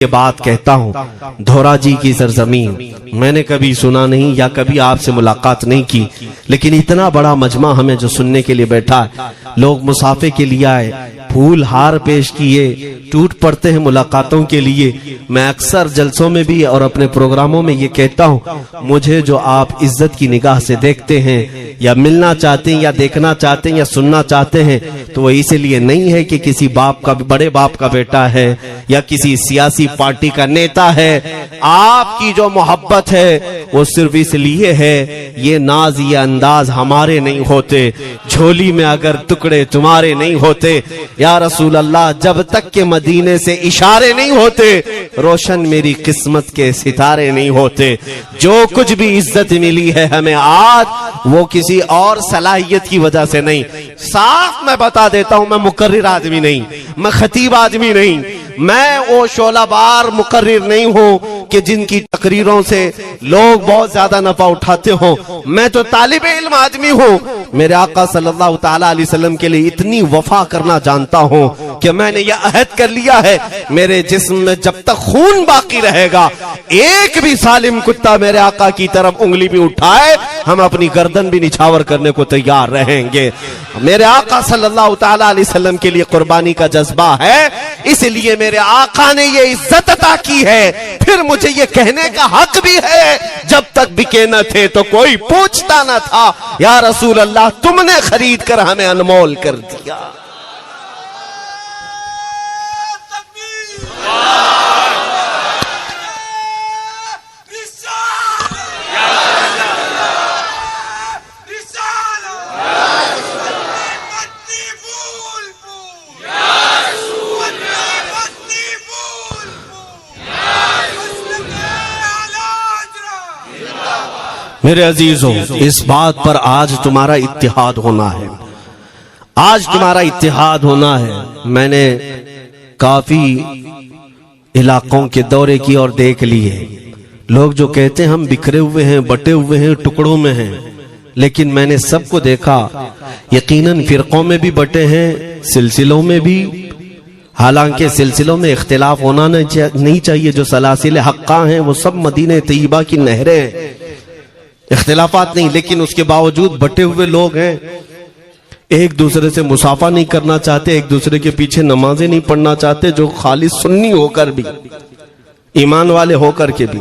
ये बात कहता हूँ, धोरा जी की सरजमीन मैंने कभी सुना नहीं या कभी आपसे मुलाकात नहीं की, लेकिन इतना बड़ा मजमा हमें जो सुनने के लिए बैठा है, लोग मुसाफे के लिए आए, फूल हार पेश किए, टूट पड़ते हैं मुलाकातों के लिए। मैं अक्सर जलसों में भी और अपने प्रोग्रामों में ये कहता हूँ, मुझे जो आप इज्जत की निगाह से देखते हैं या मिलना चाहते हैं या देखना चाहते हैं या सुनना चाहते हैं, तो वो इसलिए नहीं है कि किसी बाप का, बड़े बाप का बेटा है या किसी सियासी पार्टी का नेता है। आपकी जो मोहब्बत है वो सिर्फ इसलिए है, ये नाज ये अंदाज हमारे नहीं होते, झोली में अगर टुकड़े तुम्हारे नहीं होते या रसूल अल्लाह, जब तक के मदीने से इशारे नहीं होते, रोशन मेरी किस्मत के सितारे नहीं होते। जो कुछ भी इज्जत मिली है हमें आज, वो किसी और सलाहियत की वजह से नहीं। साफ मैं बता देता हूं, मैं मुकर्रिर आदमी नहीं, मैं खतीब आदमी नहीं, मैं वो शोलाबार मुकर्रिर नहीं हूं कि जिनकी तकरीरों से लोग बहुत ज्यादा नफा उठाते हो। मैं तो तालिबे इल्म आदमी हूं। मेरे आका सल्लल्लाहु ताला अलैहि वसल्लम के लिए इतनी वफा करना जानता हूं कि मैंने यह अहद कर लिया है, मेरे जिस्म में जब तक खून बाकी रहेगा, एक भी सालिम कुत्ता मेरे आका की तरफ उंगली भी उठाए, हम अपनी गर्दन भी निछावर करने को तैयार रहेंगे। मेरे आका सल्लल्लाहु ताला अलैहि वसल्लम के लिए कुर्बानी का जज्बा है, इसलिए मेरे आका ने ये इज्जत अता की है। फिर मुझे ये कहने का हक भी है, जब तक बिके न थे तो कोई पूछता न था, या रसूल अल्लाह तुमने खरीद कर हमें अनमोल कर दिया। मेरे अजीजों, इस बात पर आज तुम्हारा इत्तिहाद होना है, आज तुम्हारा इत्तिहाद होना है। मैंने काफी इलाकों के दौरे किए और देख लिए, लोग जो कहते हैं हम बिखरे हुए हैं, बटे हुए हैं, टुकड़ों में हैं, लेकिन मैंने सबको देखा, यकीनन फिरकों में भी बटे हैं, सिलसिलों में भी। हालांकि सिलसिलों में इख्तिलाफ होना नहीं चाहिए, जो सलासिल हक्का हैं वो सब मदीने तैयबा की नहरें हैं, इख्तिलाफात नहीं, लेकिन उसके बावजूद बटे हुए लोग हैं, एक दूसरे से मुसाफा नहीं करना चाहते, एक दूसरे के पीछे नमाजें नहीं पढ़ना चाहते, जो खाली सुन्नी होकर भी, ईमान वाले होकर के भी।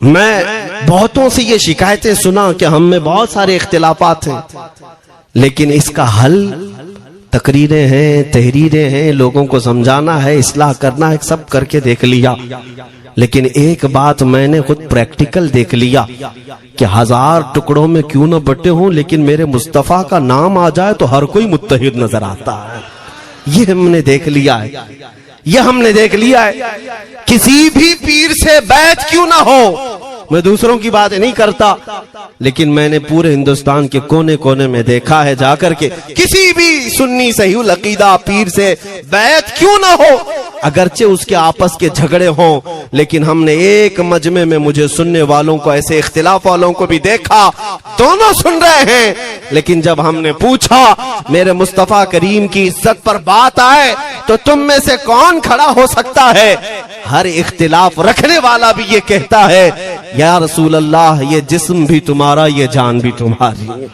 मैं बहुतों से ये शिकायतें सुना कि हम में बहुत सारे इख्तिलाफात हैं, लेकिन इसका हल तकरीरें हैं, तहरीरें हैं, लोगों को समझाना है, इस्लाह करना है, सब करके देख लिया। लेकिन एक बात मैंने खुद प्रैक्टिकल देख लिया कि 1000 टुकड़ों में क्यों न बटे हों, लेकिन मेरे मुस्तफा का नाम आ जाए तो हर कोई मुत्तहिद नजर आता है। ये हमने देख लिया है, ये हमने देख लिया है। किसी भी पीर से बैत क्यों ना हो, मैं दूसरों की बात नहीं करता, लेकिन मैंने पूरे हिंदुस्तान के कोने कोने में देखा है जाकर के, किसी भी सुन्नी सहीहुल अकीदा पीर से बैत क्यों ना हो, अगरचे उसके आपस के झगड़े हों, लेकिन हमने एक मजमे में मुझे सुनने वालों को, ऐसे इख्तिलाफ वालों को भी देखा, दोनों सुन रहे हैं, लेकिन जब हमने पूछा मेरे मुस्तफा करीम की इज्जत पर बात आए तो तुम में से कौन खड़ा हो सकता है, हर इख्तिलाफ रखने वाला भी ये कहता है, या रसूल अल्लाह ये जिस्म भी तुम्हारा, ये जान भी तुम्हारी,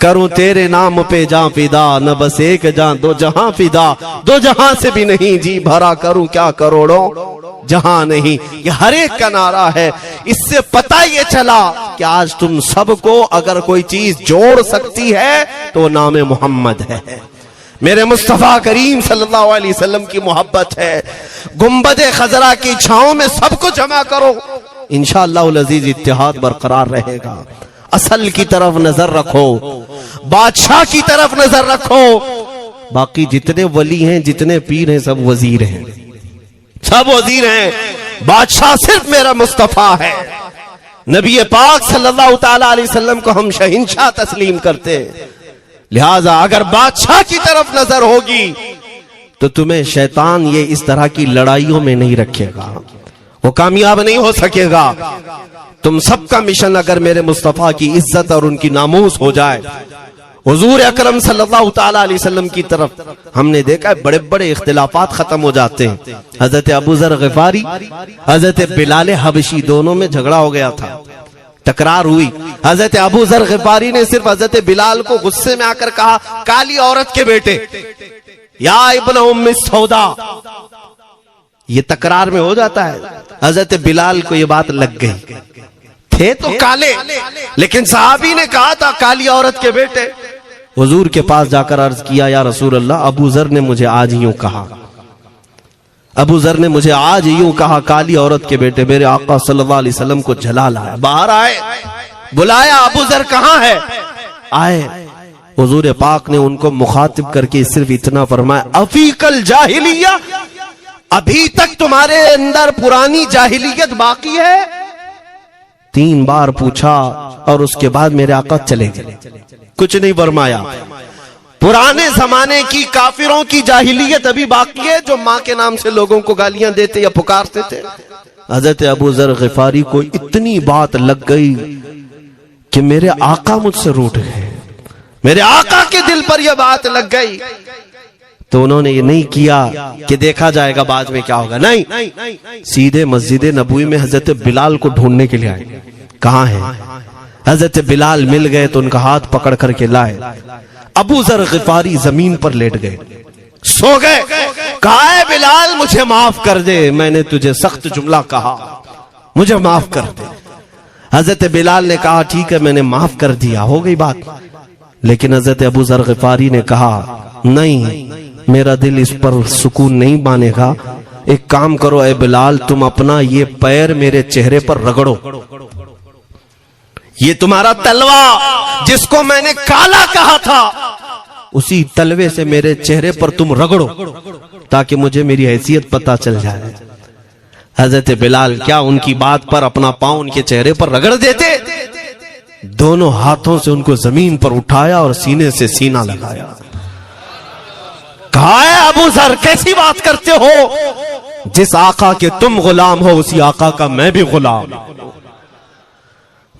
करूं तेरे नाम पे जां फिदा, न बस एक जान दो जहां फिदा, दो जहां से भी नहीं जी भरा, करूं क्या करोड़ों जहां नहीं। ये हर एक का नारा है। इससे पता ये चला कि आज तुम सबको अगर कोई चीज जोड़ सकती है तो नाम मोहम्मद है, मेरे मुस्तफा करीम सल्लल्लाहु अलैहि वसल्लम की मोहब्बत है। गुंबदे खजरा की छांव में सबको जमा करो, इंशाअल्लाह अज़ीज इत्तिहाद बरकरार रहेगा। असल की तरफ नजर रखो, बादशाह की तरफ नजर रखो, बाकी जितने वली हैं, जितने पीर हैं, सब वजीर हैं, सब वजीर हैं, बादशाह सिर्फ मेरा मुस्तफा है। नबी पाक सल्लल्लाहु ताला अलैहि वसल्लम को हम शहंशाह तस्लीम करते हैं, लिहाजा अगर बादशाह की तरफ नजर होगी तो तुम्हें शैतान ये इस तरह की लड़ाइयों में नहीं रखेगा, वो कामयाब नहीं हो सकेगा। तुम सबका मिशन अगर मेरे मुस्तफा की इज्जत और उनकी नामूस हो जाए, हुजूर अकरम सल्लल्लाहु ताला अलैहि वसल्लम की तरफ हमने देखा है बड़े बड़े इख्तिलाफात खत्म हो जाते हैं। हजरत अबू जर गिफारी, हजरत बिलाल हबशी, दोनों में झगड़ा हो गया था, तकरार हुई। हजरत अबू जर गिफारी ने सिर्फ हजरत बिलाल को गुस्से में आकर कहा, काली औरत के बेटे, या इब्न उम्मी सौदा। ये तकरार में हो जाता है। हजरत बिलाल को ये बात लग गई, थे तो काले, लेकिन साहबी ने कहा था काली औरत के बेटे। हुजूर के पास जाकर अर्ज किया, या रसूल अल्लाह, अबू जर ने मुझे आज यूं कहा, अबू जर ने मुझे आज यूं कहा, काली औरत के बेटे। मेरे आका सल्लल्लाहु अलैहि वसल्लम को जला लाया, बाहर आए, बुलाया, अबू जर कहां है? आए। हुजूर पाक ने उनको मुखातिब करके सिर्फ इतना फरमाया, अफीकल जाहिलिया, अभी तक तुम्हारे अंदर पुरानी जाहिलियत बाकी है? 3 बार पूछा और उसके बाद मेरे आका चले गए, कुछ नहीं फरमाया। पुराने जमाने की काफिरों की जाहिलियत अभी बाकी है, जो माँ के नाम से लोगों को गालियां देते या पुकारते थे। हजरत अबू जर गिफारी को इतनी बात लग गई कि मेरे आका मुझसे रूठ गए, मेरे आका के दिल पर यह बात लग गई। तो उन्होंने ये नहीं किया कि देखा जाएगा बाद में क्या होगा, नहीं, सीधे मस्जिद नबवी में हजरत बिलाल को ढूंढने के लिए आए। कहां है? हजरत बिलाल मिल गए तो उनका हाथ पकड़ करके लाए। अबू जर गिफारी जमीन पर लेट गए, सो गए। कहा है बिलाल, मुझे माफ कर दे, मैंने तुझे सख्त जुमला कहा, मुझे माफ कर दे। हजरत बिलाल ने कहा, ठीक है, मैंने माफ कर दिया, हो गई बात। लेकिन हजरत अबू जर गिफारी ने कहा, नहीं, मेरा दिल इस पर सुकून नहीं मानेगा। एक काम करो ए बिलाल, तुम अपना ये पैर मेरे चेहरे पर रगड़ो, ये तुम्हारा तलवा जिसको मैंने काला कहा था, उसी तलवे से मेरे चेहरे पर तुम रगड़ो, ताकि मुझे मेरी हैसियत पता चल जाए। हजरत बिलाल क्या उनकी बात पर अपना पांव उनके चेहरे पर रगड़ देते? दोनों हाथों से उनको जमीन पर उठाया और सीने से सीना लगाया। कहा है अबू जर, कैसी बात करते हो? जिस आका के तुम गुलाम हो, उसी आका का मैं भी गुलाम।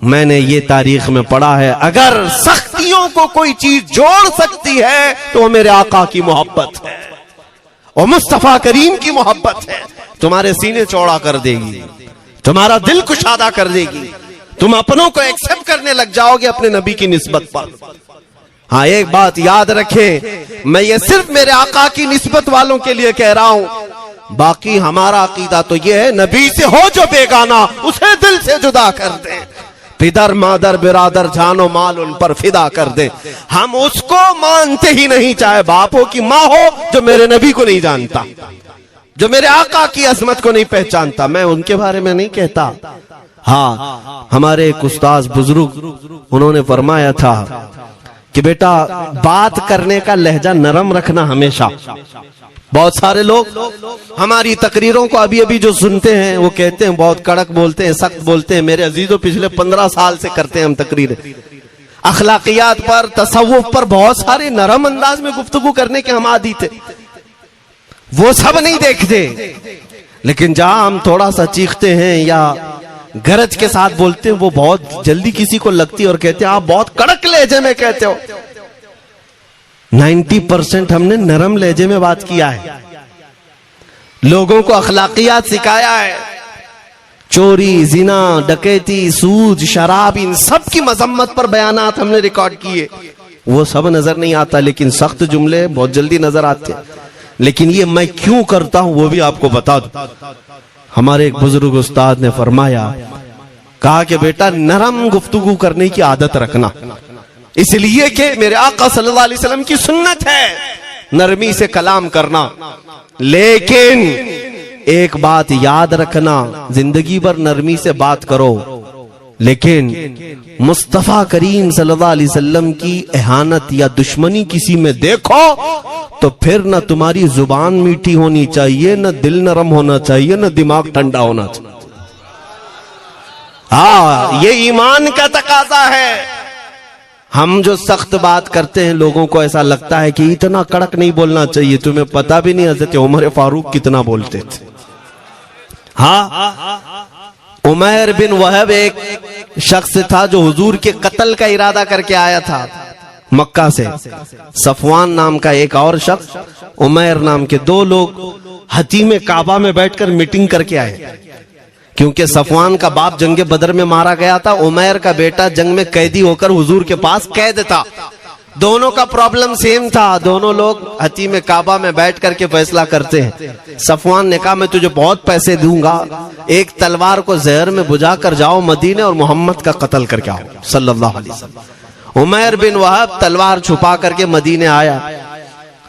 मैंने ये तारीख में पढ़ा है, अगर सख्तियों को कोई चीज जोड़ सकती है तो वो मेरे आका की मोहब्बत है और मुस्तफा करीम की मोहब्बत है। तुम्हारे सीने चौड़ा कर देगी, तुम्हारा दिल कुशादा कर देगी, तुम अपनों को एक्सेप्ट करने लग जाओगे अपने नबी की निस्बत पर। हाँ, एक बात याद रखें, मैं ये सिर्फ मेरे आका की निस्बत वालों के लिए कह रहा हूं। बाकी हमारा अकीदा तो ये है, नबी से हो जो बेगाना, उसे दिल से जुदा कर दे। पिदर मादर बिरादर जानो माल उन पर फिदा कर दे। हम उसको मानते ही नहीं, चाहे बाप हो कि माँ हो, जो मेरे नबी को नहीं जानता, जो मेरे आका की अजमत को नहीं पहचानता। मैं उनके बारे में नहीं कहता। हाँ, हमारे एक उस्ताद बुजुर्ग, उन्होंने फरमाया था कि बेटा, बात करने का लहजा नरम रखना हमेशा। बहुत सारे लोग हमारी तकरीरों को अभी अभी जो सुनते हैं वो कहते हैं बहुत कड़क बोलते हैं, सख्त बोलते हैं। मेरे अजीजों, पिछले 15 साल से करते हैं हम तकरीरें, अखलाकियात पर, तसव्वुफ पर बहुत सारे नरम अंदाज में गुफ्तगू करने के हम आदी थे। वो सब नहीं देखते, लेकिन जहां हम थोड़ा सा चीखते हैं या गरज के साथ बोलते हैं, वो बहुत जल्दी किसी को लगती है और कहते हैं आप बहुत कड़क लहजे में कहते हो। 90% हमने नरम लहजे में बात किया है, लोगों को अखलाकियात सिखाया है। चोरी, जिना, डकैती, सूद, शराब, इन सब की मजम्मत पर बयानात हमने रिकॉर्ड किए। वो सब नजर नहीं आता, लेकिन सख्त जुमले बहुत जल्दी नजर आते हैं। लेकिन ये मैं क्यों करता हूं वो भी आपको बता दूं। हमारे एक बुजुर्ग उस्ताद ने फरमाया, कहा कि बेटा, नरम गुफ्तगू करने की आदत रखना, इसलिए कि मेरे आका सल्लल्लाहु अलैहि वसल्लम की सुन्नत है नरमी से कलाम करना। लेकिन एक बात याद रखना, जिंदगी भर नरमी से बात करो, लेकिन मुस्तफा करीम सल्लल्लाहु अलैहि वसल्लम की एहानत या दुश्मनी किसी में देखो तो फिर न तुम्हारी जुबान मीठी होनी चाहिए, न दिल नरम होना चाहिए, न दिमाग ठंडा होना चाहिए। हाँ, ये ईमान का तकाजा है। हम जो सख्त बात करते हैं, लोगों को ऐसा लगता है कि इतना कड़क नहीं बोलना चाहिए। तुम्हें पता भी नहीं हजरत उमर फारूक कितना बोलते थे। हाँ, उमैर बिन वहब एक शख्स था जो हुजूर के कत्ल का इरादा करके आया था। मक्का से सफवान नाम का एक और शख्स, उमैर नाम के दो लोग हतीम काबा में बैठकर मीटिंग करके आए। क्योंकि सफवान का बाप जंग बदर में मारा गया था, उमैर का बेटा जंग में कैदी होकर हुजूर के पास कैद था। दोनों का प्रॉब्लम सेम था। दोनों लोग हतीम काबा में बैठ करके फैसला करते हैं। सफवान ने कहा मैं तुझे बहुत पैसे दूंगा, एक तलवार को जहर में बुझा कर जाओ मदीने और मोहम्मद का कत्ल करके आओ सल्लल्लाहु अलैहि वसल्लम। उमैर बिन वहब तलवार छुपा करके मदीने आया,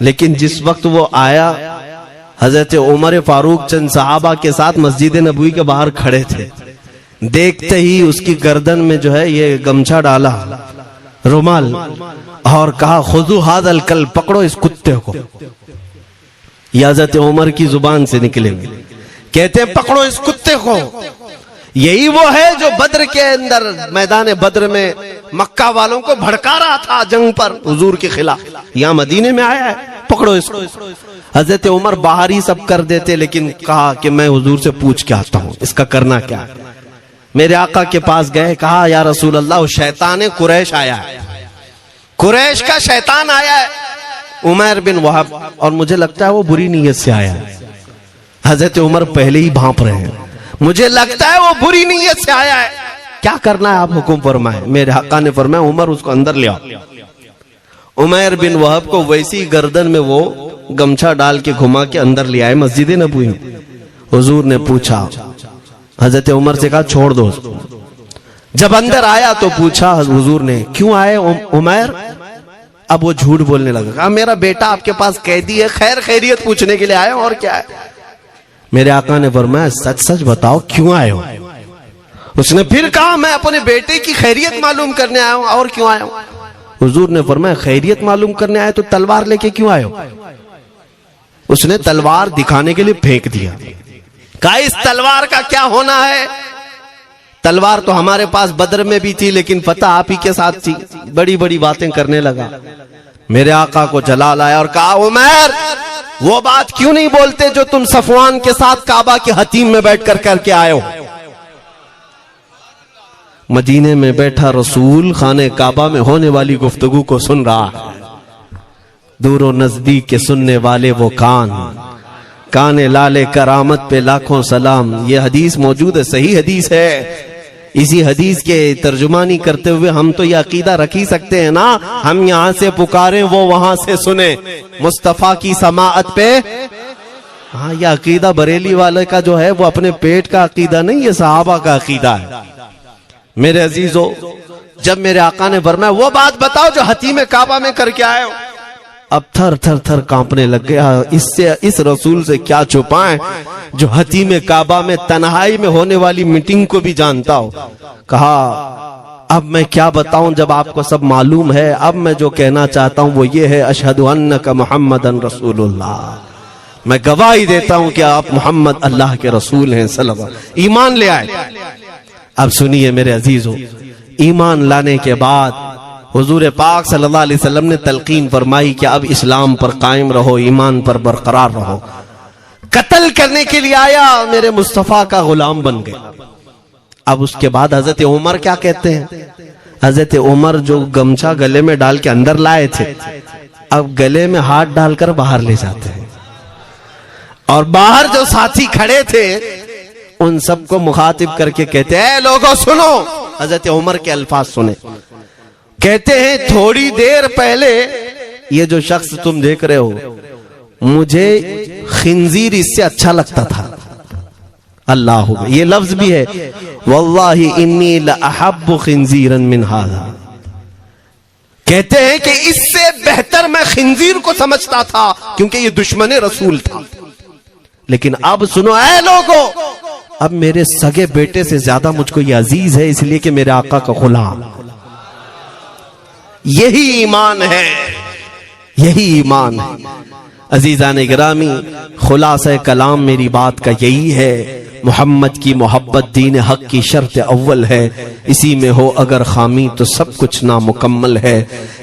लेकिन जिस वक्त वो आया हजरत उमर फारूक चंद सहाबा के साथ मस्जिद नबवी के बाहर खड़े थे। देखते ही उसकी गर्दन में जो है ये गमछा डाला, रुमाल, और कहा खुदू हादल कल, पकड़ो इस कुत्ते को। हजरत उमर की जुबान से निकलेंगे, कहते हैं पकड़ो इस कुत्ते को। यही वो है जो बद्र के अंदर मैदान बद्र में मक्का वालों को भड़का रहा था जंग पर हुजूर के खिलाफ, यहाँ मदीने में आया है, पकड़ो इसको। हजरत उमर बाहर ही सब कर देते, लेकिन कहा कि मैं हुजूर से पूछ के आता हूँ इसका करना क्या है। मेरे आका के पास गए, कहा या रसूल अल्लाह शैतान कुरैश आया है, कुरैश का शैतान आया है उमैर बिन वहब, और मुझे लगता है वो बुरी नीयत से आया है। हजरत उमर पहले ही भांप रहे हैं, मुझे लगता है वो बुरी नीयत से आया है, क्या करना है आप हुक्म फरमाए। मेरे आका ने फरमाया उमर उसको अंदर ले आओ। उमैर बिन वहब को वैसी गर्दन में वो गमछा डाल के घुमा के अंदर ले आए मस्जिद नबवी में। हुजूर ने पूछा, हजरत उमर से कहा छोड़ दो उसको। जब अंदर आया तो पूछा हुजूर ने क्यों आए उमैर। अब वो झूठ बोलने लगा, कहा मेरा बेटा आपके पास कैदी है, खैर खैरियत पूछने के लिए आया और क्या है। मेरे आका ने फरमाया सच सच बताओ क्यों आए हो। उसने फिर कहा मैं अपने बेटे की खैरियत मालूम करने आया हूं, और क्यों आया हूं। हुजूर ने फरमाया खैरियत मालूम करने आए तो तलवार लेके क्यों आए हो। उसने तलवार दिखाने के लिए फेंक दिया, कहा इस तलवार का क्या होना है। तलवार तो हमारे पास बद्र में भी थी, लेकिन फतह आप ही के साथ थी। बड़ी बड़ी बातें करने लगा। मेरे आका को जला लाया और कहा उमैर वो बात क्यों नहीं बोलते जो तुम सफवान के साथ काबा के हतीम में बैठकर करके आए हो। मदीने में बैठा रसूल खाने काबा में होने वाली गुफ्तगू को सुन रहा है। दूर नजदीक के सुनने वाले वो काने लाले करामत पे लाखों सलाम। ये हदीस मौजूद है, सही हदीस है। इसी हदीस के तर्जुमानी करते हुए हम तो ये अकीदा रख ही सकते हैं ना, हम यहाँ से पुकारें वो वहां से सुने, मुस्तफा की समाअत पे। हाँ, ये अकीदा बरेली वाले का जो है वो अपने पेट का अकीदा नहीं, ये सहाबा का अकीदा है। मेरे अजीजों, जब मेरे आका ने फरमाया वो बात बताओ जो हतीम काबा में करके आए हो, अब थर थर थर कांपने लग गया। इससे इस रसूल से क्या छुपाएं जो हतीम काबा में तन्हाई में होने वाली मीटिंग को भी जानता हो। कहा अब मैं क्या बताऊं जब आपको सब मालूम है। अब मैं जो कहना चाहता हूं वो ये है, अशहदु अन्नका मुहम्मदन रसूलुल्लाह, मैं गवाही देता हूं कि आप मोहम्मद अल्लाह के रसूल हैं सल्लल्लाहु। ईमान ले आए। अब सुनिए मेरे अजीजों, ईमान लाने के बाद हुजूर पाक सल्लल्लाहु अलैहि वसल्लम ने तलकीन फरमाई कि अब इस्लाम पर कायम रहो, ईमान पर बरकरार रहो। कत्ल करने के लिए आया, मेरे मुस्तफा का गुलाम बन गया। अब उसके बाद हजरत उमर क्या कहते हैं। हजरत उमर जो गमछा गले में डाल के अंदर लाए थे, अब गले में हाथ डालकर बाहर ले जाते हैं, और बाहर जो साथी खड़े थे उन सबको मुखातिब करके कहते हैं लोगों सुनो। हजरत उमर के अल्फाज सुने, कहते हैं थोड़ी देर पहले ये जो शख्स तुम देख रहे हो, मुझे खिंजीर इससे अच्छा लगता था। अल्लाह, ये लफ्ज भी है, वल्लाही इन्नी लअहब्बु खिंजीरन मिन हाज़ा। कहते हैं कि इससे बेहतर मैं खिंजीर को समझता था, क्योंकि ये दुश्मन रसूल था। लेकिन अब सुनो ऐ लोगों, अब मेरे सगे बेटे से ज्यादा मुझको ये अजीज है, इसलिए कि मेरे आका का गुलाम। यही ईमान है, यही ईमान है। अजीजान गिरामी, खुलासा कलाम मेरी बात का यही है, मोहम्मद की मोहब्बत दीन हक की शर्त अव्वल है। इसी में हो अगर खामी तो सब कुछ नामुकम्मल है।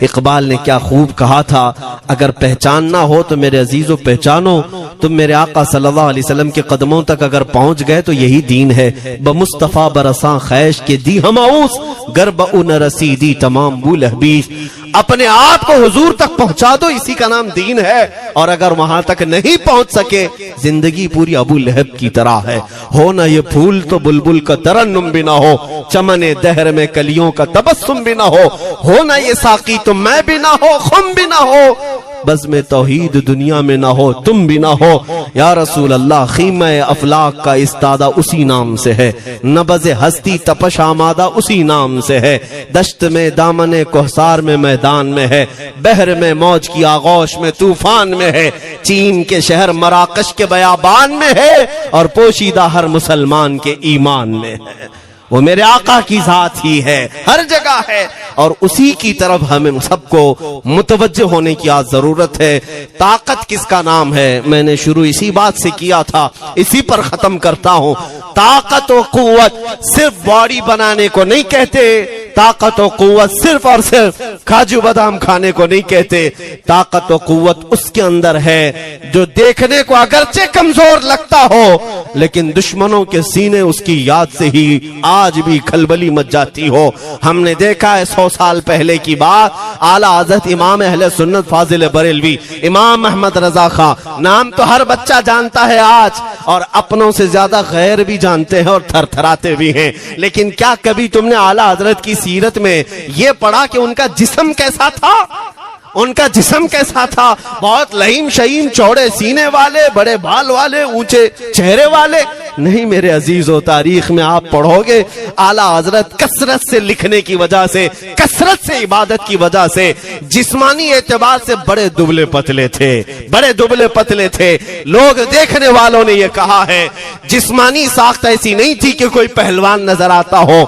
इकबाल ने क्या खूब कहा था, अगर पहचानना हो तो मेरे अजीजों पहचानो, तुम मेरे आका सल्लल्लाहु अलैहि वसल्लम के कदमों तक अगर पहुंच गए तो यही दीन है। बमुस्तफा बरसा खैश के दी हमाऊस, गर्ब उन रसीदी तमाम बुल हबीस। अपने आप को हुजूर तक पहुंचा दो, इसी का नाम दीन है। और अगर वहां तक नहीं पहुंच सके, जिंदगी पूरी अबू लहब की तरह है। हो ना ये फूल तो बुलबुल का तरन्नुम भी ना हो, चमने दहर में कलियों का तबस्सुम भी ना हो ना ये साकी तो मैं भी ना हो, खुम भी ना हो, बस में तौहीद दुनिया में ना हो, तुम भी ना हो। या रसूल अल्लाह, खीमा अफलाक का इस्तादा उसी नाम से है, नबज़ हस्ती तपश आमादा उसी नाम से है। दश्त में दामने कोहसार में मैदान में है, बहर में मौज की आगोश में तूफान में है, चीन के शहर मराकश के बयाबान में है, और पोशीदा हर मुसलमान के ईमान में है। वो मेरे आका की जात ही है, हर जगह है, और उसी की तरफ हमें सबको मुतवज्जो होने की आज जरूरत है। ताकत किसका नाम है? मैंने शुरू इसी बात से किया था, इसी पर खत्म करता हूं। ताकत और कुव्वत सिर्फ बॉडी बनाने को नहीं कहते, ताकत और कुव्वत सिर्फ और सिर्फ काजू बादाम खाने को नहीं कहते। ताकत और कुव्वत उसके अंदर है जो देखने को अगरचे कमजोर लगता हो, लेकिन दुश्मनों के सीने उसकी याद से ही आज भी खलबली मच जाती हो। हमने देखा है 100 साल पहले की बात, आला हज़रत इमाम अहले सुन्नत फाजिल बरेलवी इमाम अहमद रजा खां, नाम तो हर बच्चा जानता है आज, और अपनों से ज्यादा गैर भी जानते हैं और थरथराते भी हैं। लेकिन क्या कभी तुमने आला हजरत की सीरत में यह पढ़ा कि उनका जिस्म कैसा था? उनका जिस्म कैसा था? बहुत लहीम शहीम, चौड़े सीने वाले, बड़े बाल वाले, ऊंचे चेहरे वाले? नहीं मेरे अजीजों, तारीख में आप पढ़ोगे आला हजरत कसरत से लिखने की वजह से, कसरत से इबादत की वजह से जिस्मानी एतबार से बड़े दुबले पतले थे, बड़े दुबले पतले थे। लोग देखने वालों ने यह कहा है जिस्मानी साख्त ऐसी नहीं थी कि कोई पहलवान नजर आता हो,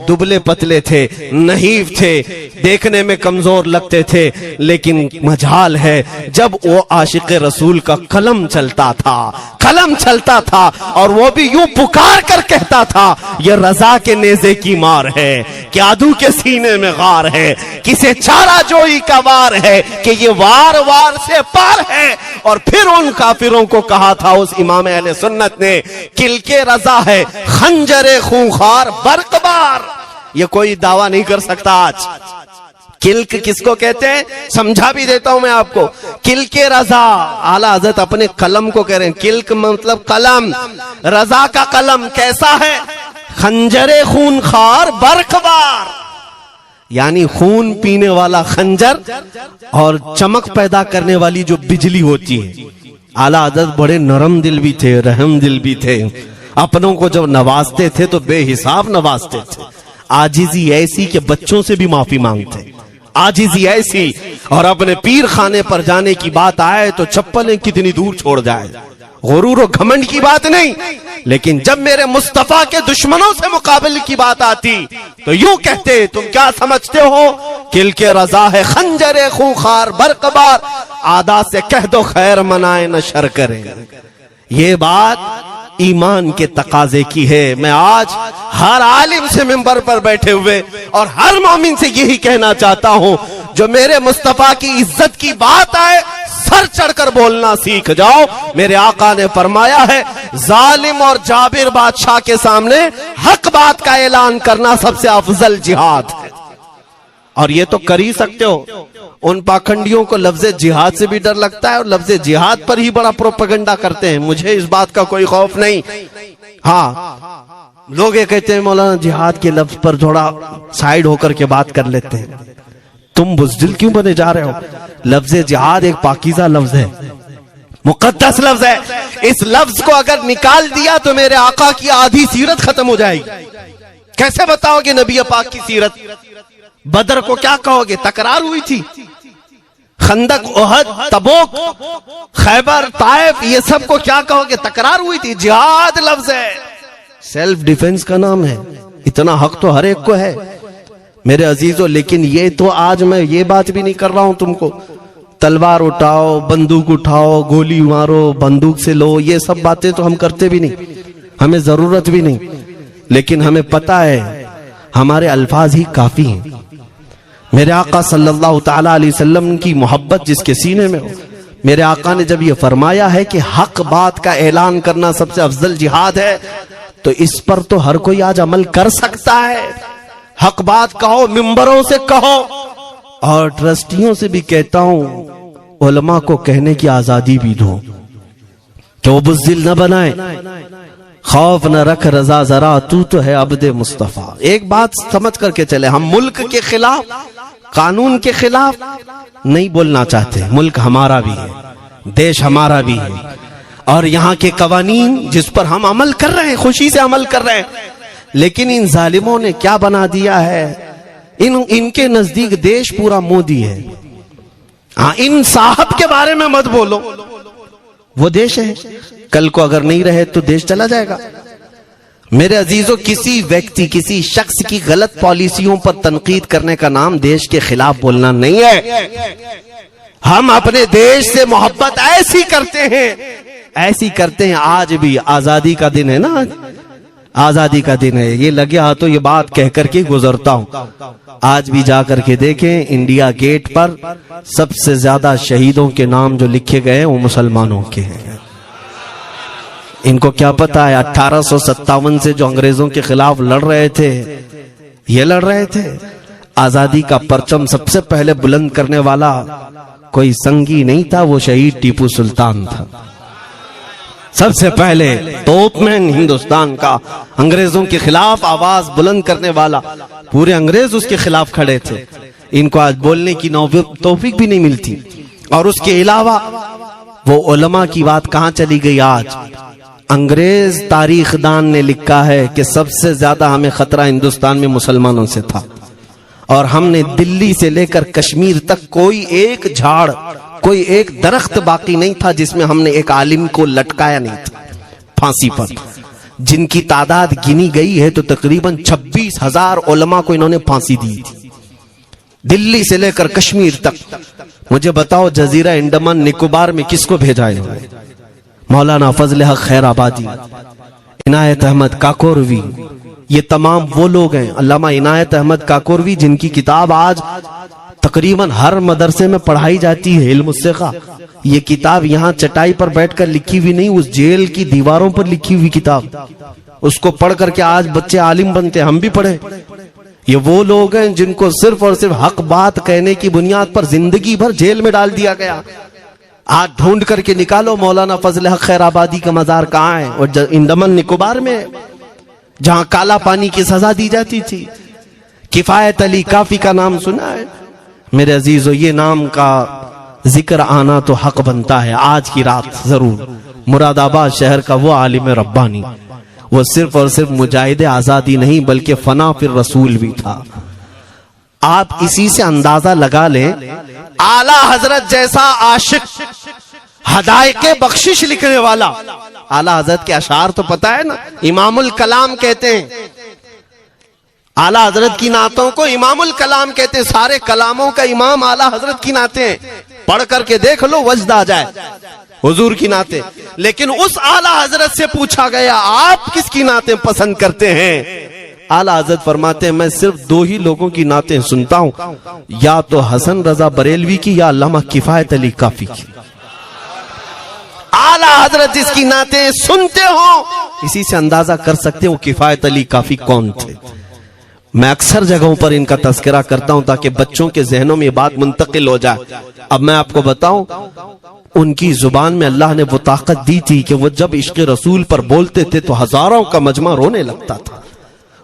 दुबले पतले थे, नहीफ थे, देखने में कमजोर लगते थे। लेकिन मजाल है जब वो आशिक रसूल का कलम चलता था, कलम चलता था, और वो भी यूं पुकार कर कहता था ये रजा के नेज़े की मार है, क्या आदू के सीने में गार है, किसे चारा जोई का वार है कि ये वार वार से पार है। और फिर उन काफिरों को कहा था उस इमाम अहले सुन्नत ने, किल के रजा है खंजरे खूंखार बरकबार। ये कोई दावा नहीं कर सकता आज। किल्क किसको कहते हैं समझा भी देता हूं मैं आपको। किल के रजा, आला हज़रत अपने कलम को कह रहे हैं, किल्क मतलब कलम, रजा का कलम कैसा है? खंजरे खूनखार बरकबार, यानी खून पीने वाला खंजर और चमक पैदा करने वाली जो बिजली होती है। आला हज़रत बड़े नरम दिल भी थे, रहम दिल भी थे, अपनों को जब नवाजते थे तो बेहिसाब नवाजते थे। आजिजी ऐसी कि बच्चों से भी माफी मांगते, आजिजी ऐसी, और अपने पीर खाने पर जाने की बात आए तो चप्पलें कितनी दूर छोड़ जाए। गुरूर और घमंड की बात नहीं, लेकिन जब मेरे मुस्तफा के दुश्मनों से मुकाबले की बात आती तो यूं कहते, तुम क्या समझते हो? किल के रजा है खंजरे खूंखार बरकबार, आदा से कह दो खैर मनाए न शर करें। ये बात ईमान के तकाजे की है। मैं आज हर आलिम से मिंबर पर बैठे हुए और हर मोमिन से यही कहना चाहता हूं, जो मेरे मुस्तफा की इज्जत की बात आए सर चढ़कर बोलना सीख जाओ। मेरे आका ने फरमाया है, जालिम और जाबिर बादशाह के सामने हक बात का ऐलान करना सबसे अफजल जिहाद है। और ये तो कर ही सकते हो। उन पाखंडियों को लफ्ज़ जिहाद से भी डर लगता है और लफ्ज़ जिहाद पर ही बड़ा प्रोपेगेंडा करते हैं। मुझे इस बात का कोई खौफ नहीं। हाँ, लोग ये कहते हैं मौलाना जिहाद के लफ्ज पर थोड़ा साइड होकर के बात कर लेते हैं। तुम बुज़दिल क्यों बने जा रहे हो? लफ्ज़ जिहाद एक पाकीज़ा लफ्ज है, मुकद्दस लफ्ज है। इस लफ्ज को अगर निकाल दिया तो मेरे आका की आधी सीरत खत्म हो जाएगी। कैसे बताओगे नबी पाक की सीरत? बदर को क्या कहोगे? तकरार हुई थी। खंदक, ओहद, तबूक, खैबर, ताइफ, ये सब को क्या कहोगे? तकरार हुई थी। जिहाद लफ्ज है, सेल्फ डिफेंस का नाम है। इतना हक तो हर एक को है मेरे अजीजों। लेकिन ये तो आज मैं ये बात भी नहीं कर रहा हूं तुमको तलवार उठाओ, बंदूक उठाओ, गोली मारो, बंदूक से लो, ये सब बातें तो हम करते भी नहीं, हमें जरूरत भी नहीं। लेकिन हमें पता है हमारे अल्फाज ही काफी हैं। मेरे आका सल्लल्लाहु ताला अलैहि वसल्लम की मोहब्बत जिसके सीने में हो, मेरे आका ने जब ये फरमाया है कि हक बात का ऐलान करना सबसे अफजल जिहाद है, तो इस पर तो हर कोई आज अमल कर सकता है। हक बात कहो, मिंबरों से कहो, और ट्रस्टियों से भी कहता हूं, उलमा को कहने की आजादी भी दो कि वो बुज़दिल न बनाए, खौफ न रख रजा जरा, तू तो है अब्दे मुस्तफा। एक बात समझ करके चले, हम मुल्क के खिलाफ, कानून के खिलाफ नहीं बोलना चाहते। मुल्क हमारा भी है, देश हमारा भी है, और यहाँ के कवानीन जिस पर हम अमल कर रहे हैं, खुशी से अमल कर रहे हैं, लेकिन इन जालिमों ने क्या बना दिया है, इनके नजदीक देश पूरा मोदी है। हाँ, इन साहब के बारे में मत बोलो, वो देश है, कल को अगर नहीं रहे तो देश चला जाएगा। मेरे अजीजों, किसी व्यक्ति, किसी शख्स की गलत पॉलिसियों पर तनकीद करने का नाम देश के खिलाफ बोलना नहीं है। हम अपने देश से मोहब्बत ऐसी करते हैं, ऐसी करते हैं। आज भी आजादी का दिन है ना, आजादी का दिन है, ये लगे हाथों ये बात कह करके गुजरता हूं। आज भी जाकर के देखें, इंडिया गेट पर सबसे ज्यादा शहीदों के नाम जो लिखे गए हैं वो मुसलमानों के हैं। इनको क्या पता है, 1857 से जो अंग्रेजों के खिलाफ लड़ रहे थे, ये लड़ रहे थे। आजादी का परचम सबसे पहले बुलंद करने वाला कोई संगी नहीं था, वो शहीद टीपू सुल्तान था। सबसे पहले तोपमैन हिंदुस्तान का, अंग्रेजों के खिलाफ आवाज बुलंद करने वाला, पूरे अंग्रेज उसके खिलाफ खड़े थे। इनको आज बोलने की तौफीक भी नहीं मिलती। और उसके अलावा वो उलमा की बात कहां चली गई आज। अंग्रेज तारीखदान ने लिखा है कि सबसे ज्यादा हमें खतरा हिंदुस्तान में मुसलमानों से था, और हमने दिल्ली से लेकर कश्मीर तक कोई एक झाड़, कोई एक दरख्त बाकी नहीं था जिसमें हमने एक आलिम को लटकाया नहीं था फांसी पर। जिनकी तादाद गिनी गई है तो तकरीबन 26,000 उलमा को इन्होंने फांसी दी थी, दिल्ली से लेकर कश्मीर तक। मुझे बताओ, जजीरा अंडमान निकोबार में किसको भेजा इन्होंने? मौलाना फजल हक खैराबादी, इनायत अहमद काकोरवी, ये तमाम वो लोग हैं। अल्लामा इनायत अहमद काकोरवी, जिनकी किताब आज तकरीबन हर मदरसे में पढ़ाई जाती है, इल्म उस्सिक़ा। ये किताब यहाँ चटाई पर बैठकर लिखी हुई नहीं, उस जेल की दीवारों पर लिखी हुई किताब। उसको पढ़ करके आज बच्चे आलिम बनते, हम भी पढ़े। ये वो लोग हैं जिनको सिर्फ और सिर्फ हक बात कहने की बुनियाद पर जिंदगी भर जेल में डाल दिया गया। आज ढूंढ करके निकालो मौलाना फजल हक खैराबादी का मजार कहाँ है, और अंडमान निकोबार में, जहां काला पानी की सजा दी जाती थी। किफायत अली काफी का नाम सुना है मेरे अजीजों? ये नाम का जिक्र आना तो हक बनता है आज की रात जरूर। मुरादाबाद शहर का वो आलिम रब्बानी, वो सिर्फ और सिर्फ मुजाहिद आजादी नहीं बल्कि फना फिर रसूल भी था। आप इसी से अंदाजा लगा लें, आला हजरत जैसा आशिक, हदायके बख्शिश लिखने वाला, आला हजरत के अशार तो पता है ना, इमामुल कलाम कहते हैं। आला हजरत की नातों को इमामुल कलाम कहते हैं। सारे कलामों का इमाम आला हजरत की नाते हैं। पढ़ करके देख लो, वजद आ जाए हुजूर की नाते। लेकिन उस आला हजरत से पूछा गया, आप किसकी नाते पसंद करते हैं? आला हजरत फरमाते हैं, मैं सिर्फ दो ही लोगों की नाते सुनता हूं, या तो हसन रजा बरेलवी की या अल्लामा किफायत अली काफी की। आला हजरत जिसकी नाते सुनते हो, इसी से अंदाजा कर सकते हो किफायत अली काफी कौन थे। मैं अक्सर जगहों पर इनका तस्करा करता हूं ताकि बच्चों के जहनों में ये बात मुंतकिल हो जाए। अब मैं आपको बताऊं, उनकी जुबान में अल्लाह ने वो ताकत दी थी कि वो जब इश्क रसूल पर बोलते थे तो हजारों का मजमा रोने लगता था,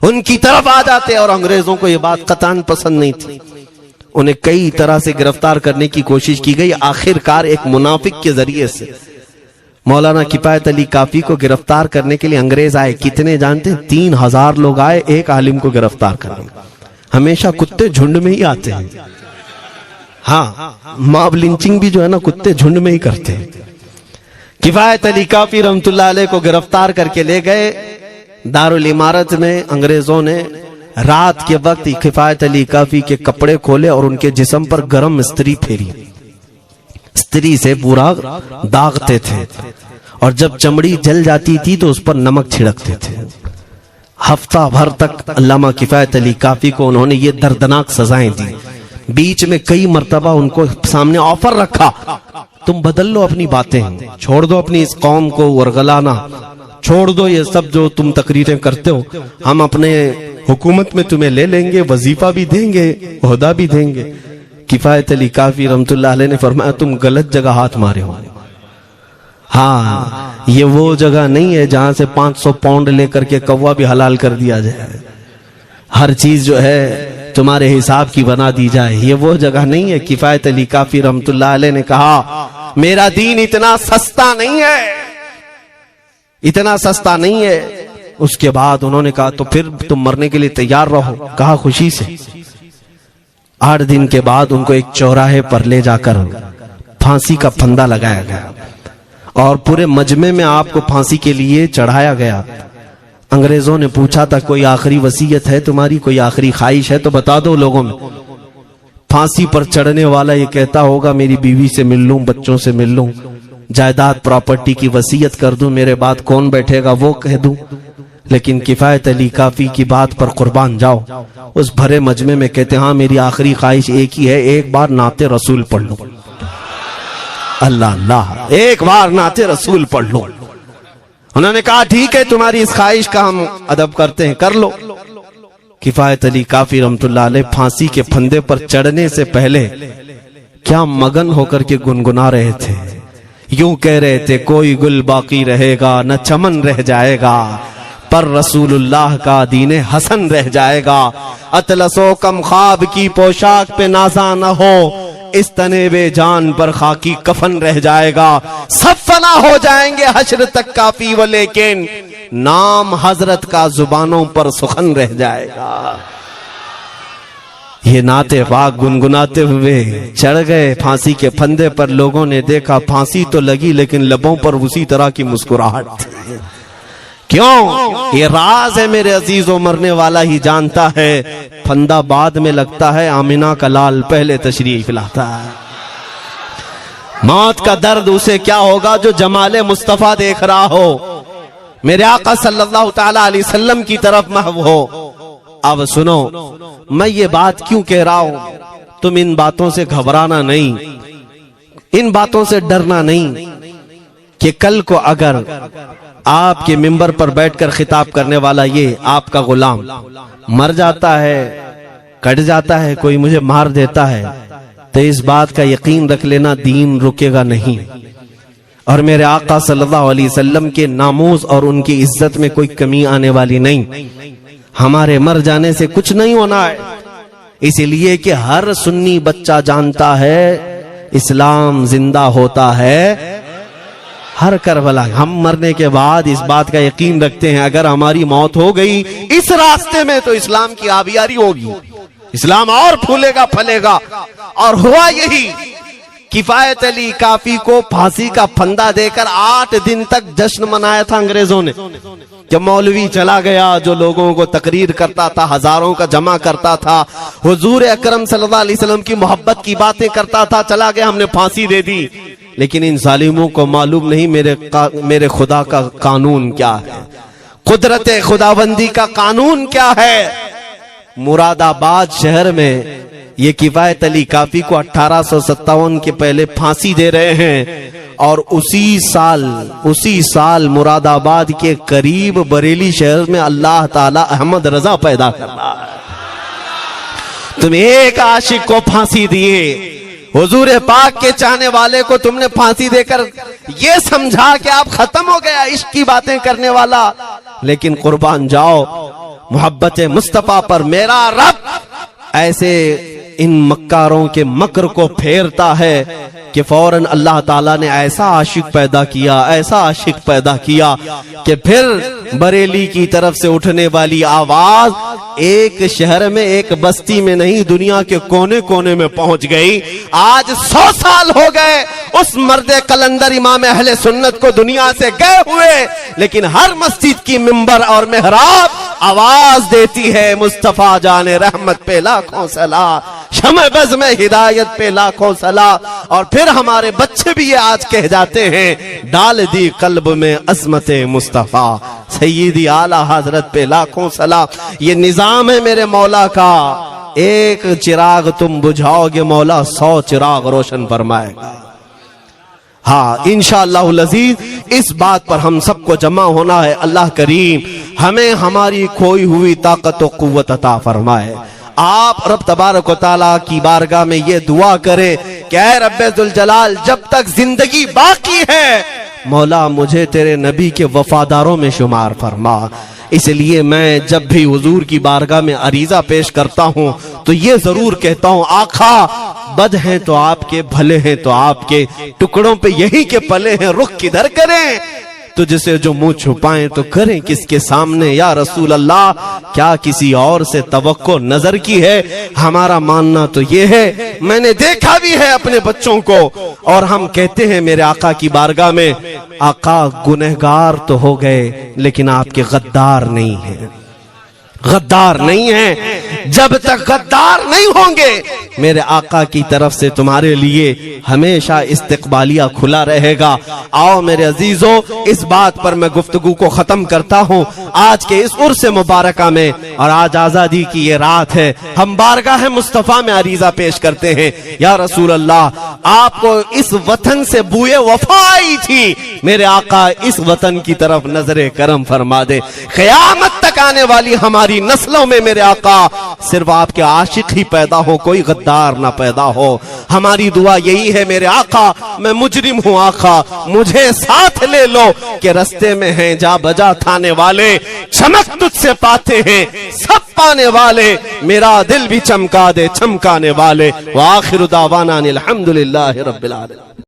उनकी तरफ आ जाते। और अंग्रेजों को ये बात कतान पसंद नहीं थी। उन्हें कई तरह से गिरफ्तार करने की कोशिश की गई। आखिरकार एक मुनाफिक के जरिए से मौलाना किफायत अली काफी को गिरफ्तार करने के लिए अंग्रेज आए। कितने जानते? 3000 लोग आए एक आलिम को गिरफ्तार करने। हमेशा कुत्ते झुंड में ही आते हैं। हाँ, मॉब लिंचिंग भी जो है ना, कुत्ते झुंड में ही करते हैं। किफायत अली काफी रहमतुल्लाह अलैह को गिरफ्तार करके ले गए दारुल इमारत में। अंग्रेजों ने रात के वक्त किफायत अली काफी के कपड़े खोले और उनके जिस्म पर गर्म इस्त्री फेरी। इस्त्री से पूरा दागते थे, और जब चमड़ी जल जाती थी तो उस पर नमक छिड़कते थे। हफ्ता भर तक अल्लामा किफायत अली काफी को उन्होंने ये दर्दनाक सजाएं दी। बीच में कई मर्तबा उनको सामने ऑफर रखा, तुम बदल लो अपनी बातें, छोड़ दो अपनी इस कौम को वरगलाना, छोड़ दो ये सब जो तुम तकरीरें करते हो, हम अपने हुकूमत में तुम्हें ले लेंगे, वजीफा भी देंगे, ओहदा भी देंगे। किफायत अली काफी रहमतुल्लाह अलैह ने फरमाया तुम गलत जगह हाथ मारे हो। हाँ, ये वो जगह नहीं है जहां से 500 पाउंड लेकर के कौवा भी हलाल कर दिया जाए, हर चीज जो है तुम्हारे हिसाब की बना दी जाए, ये वो जगह नहीं है। किफायत अली काफी रहमतुल्लाह अलैह ने कहा मेरा दीन इतना सस्ता नहीं है, इतना सस्ता नहीं है। उसके बाद उन्होंने कहा तो फिर तुम मरने के लिए तैयार रहो। कहा खुशी से। 8 दिन के बाद उनको एक चौराहे पर ले जाकर फांसी का फंदा लगाया गया और पूरे मजमे में आपको फांसी के लिए चढ़ाया गया। अंग्रेजों ने पूछा था कोई आखिरी वसीयत है तुम्हारी, कोई आखिरी ख्वाहिश है तो बता दो लोगों में। फांसी पर चढ़ने वाला ये कहता होगा मेरी बीवी से मिल लूं, बच्चों से मिल लूं, जायदाद प्रॉपर्टी की वसीयत कर दूं, मेरे बाद कौन बैठेगा वो कह दूं। लेकिन किफायत अली काफी की बात पर कुर्बान जाओ। उस भरे मजमे में कहते हाँ मेरी आखिरी ख्वाहिश एक ही है, एक बार नाते रसूल पढ़ लो। अल्लाह अल्लाह, एक बार नाते रसूल पढ़ लो। उन्होंने कहा ठीक है तुम्हारी इस ख्वाहिश का हम अदब करते हैं, कर लो। किफायत अली काफी रहमतुल्लाह अलैह फांसी के फंदे पर चढ़ने से पहले क्या मगन होकर के गुनगुना रहे थे, यूं कह रहे थे कोई गुल बाकी रहेगा न चमन रह जाएगा, पर रसूलुल्लाह का दीने हसन रह जाएगा। अतलसो कम ख्वाब की पोशाक पे नाजा न हो, इस तने बे जान पर खाकी कफन रह जाएगा। सब फना हो जाएंगे हश्र तक काफी वो, लेकिन नाम हजरत का जुबानों पर सुखन रह जाएगा। ये नाते पाक गुनगुनाते हुए चढ़ गए फांसी के फंदे पर। लोगों ने देखा फांसी तो लगी लेकिन लबों पर उसी तरह की मुस्कुराहट। क्यों? ये राज है मेरे अजीजों, मरने वाला ही जानता है। फंदा बाद में लगता है, आमिना का लाल पहले तशरीफ लाता है। मौत का दर्द उसे क्या होगा जो जमाले मुस्तफा देख रहा हो, मेरे आका सल्लल्लाहु ताला अलैहि वसल्लम की तरफ महव हो। अब सुनो, मैं ये बात क्यों कह रहा हूं, तुम इन बातों से घबराना नहीं, इन बातों से डरना नहीं कि कल को अगर आपके मिंबर पर बैठकर खिताब करने वाला ये आपका गुलाम मर जाता है, कट जाता है, कोई मुझे मार देता है, तो इस बात का यकीन रख लेना दीन रुकेगा नहीं। और मेरे आका सल्लल्लाहु अलैहि वसल्लम के नामूस और उनकी इज्जत में कोई कमी आने वाली नहीं। हमारे मर जाने से कुछ नहीं होना है, इसलिए कि हर सुन्नी बच्चा जानता है इस्लाम जिंदा होता है हर करबला। हम मरने के बाद इस बात का यकीन रखते हैं अगर हमारी मौत हो गई इस रास्ते में तो इस्लाम की आबियारी होगी, इस्लाम और फूलेगा फलेगा। और हुआ यही। किफायत अली काफी को फांसी का फंदा देकर 8 दिन तक जश्न मनाया था अंग्रेजों ने। जब मौलवी चला गया जो लोगों को तकरीर करता था, हजारों का जमा करता था, हुजूर अकरम सल्लल्लाहु अलैहि वसल्लम की मोहब्बत की बातें करता था, चला गया, हमने फांसी दे दी। लेकिन इन जालिमों को मालूम नहीं मेरे खुदा का कानून क्या है, कुदरत खुदाबंदी का कानून क्या है। मुरादाबाद शहर में ये किफायत अली काफी को 1857 के पहले फांसी दे रहे हैं और उसी साल मुरादाबाद के करीब बरेली शहर में अल्लाह ताला अहमद रजा पैदा कर रहा है। तुम एक आशिक को फांसी दिए, हुजूर पाक के चाहने वाले को तुमने फांसी देकर ये समझा कि आप खत्म हो गया इश्क की बातें करने वाला। लेकिन कुर्बान जाओ मोहब्बत मुस्तफा पर, मेरा रब ऐसे इन मक्कारों के मकर को फेरता है कि फौरन अल्लाह ताला ने ऐसा आशिक पैदा किया कि फिर बरेली की तरफ से उठने वाली आवाज एक शहर में, एक बस्ती में नहीं, दुनिया के कोने कोने में पहुंच गई। आज 100 साल हो गए उस मर्दे कलंदर इमाम अहले सुन्नत को दुनिया से गए हुए, लेकिन हर मस्जिद की मिंबर और मेहराब आवाज देती है मुस्तफा जाने रहमत पे लाखों सलाह, शमे बज़ में हिदायत पे लाखों सलाह। और फिर हमारे बच्चे भी ये आज कह जाते हैं, डाल दी कल्ब में अज़मत मुस्तफा, सैयदी आला हजरत पे लाखों सलाह। ये निजाम है मेरे मौला का, एक चिराग तुम बुझाओगे मौला 100 चिराग रोशन फरमाएगा। हाँ, इंशाअल्लाहुल अज़ीज इस बात पर हम सबको जमा होना है। अल्लाह करीम हमें हमारी खोई हुई ताकत और कुव्वत अता फरमाए। आप रब तबारक व तआला की बारगाह में ये दुआ करें कि ऐ रब्बे जुल जलाल, जब तक जिंदगी बाकी है मौला मुझे तेरे नबी के वफादारों में शुमार फरमा। इसलिए मैं जब भी हुजूर की बारगाह में अरीजा पेश करता हूँ तो ये जरूर कहता हूँ, आका बद हैं तो आपके, भले हैं तो आपके, टुकड़ों पे यही के पले हैं, रुख किधर करें, तुझसे जो मुंह छुपाएं तो करें किसके सामने। या रसूल अल्लाह, क्या किसी और से तवक्को नजर की है? हमारा मानना तो ये है, मैंने देखा भी है अपने बच्चों को, और हम कहते हैं मेरे आका की बारगाह में, आका गुनहगार तो हो गए लेकिन आपके गद्दार नहीं है, गद्दार नहीं है। जब तक गद्दार नहीं होंगे मेरे आका की तरफ से तुम्हारे लिए हमेशा इस्तकबालिया खुला रहेगा। आओ मेरे अजीजों, इस बात पर मैं गुफ्तगू को खत्म करता हूँ आज के इस उर्स मुबारका में। और आज आजादी की ये रात है, हम बारगाह मुस्तफा में अरीजा पेश करते हैं, या रसूल अल्लाह, आपको इस वतन से बुए वफा आई थी, मेरे आका इस वतन की तरफ नजरे करम फरमा दे। क़यामत तक आने वाली हमारी नस्लों में मेरे आका सिर्फ आपके आशिक ही पैदा हो, कोई गद्दार ना पैदा हो। हमारी दुआ यही है मेरे आका, मैं मुजरिम हूँ आका, मुझे साथ ले लो कि रस्ते में हैं जा बजा थाने वाले, चमक तुझसे पाते हैं सब पाने वाले, मेरा दिल भी चमका दे चमकाने वाले। व आखिरु दावाना अनिल हम्दुलिल्लाहि रब्बिल आलमीन।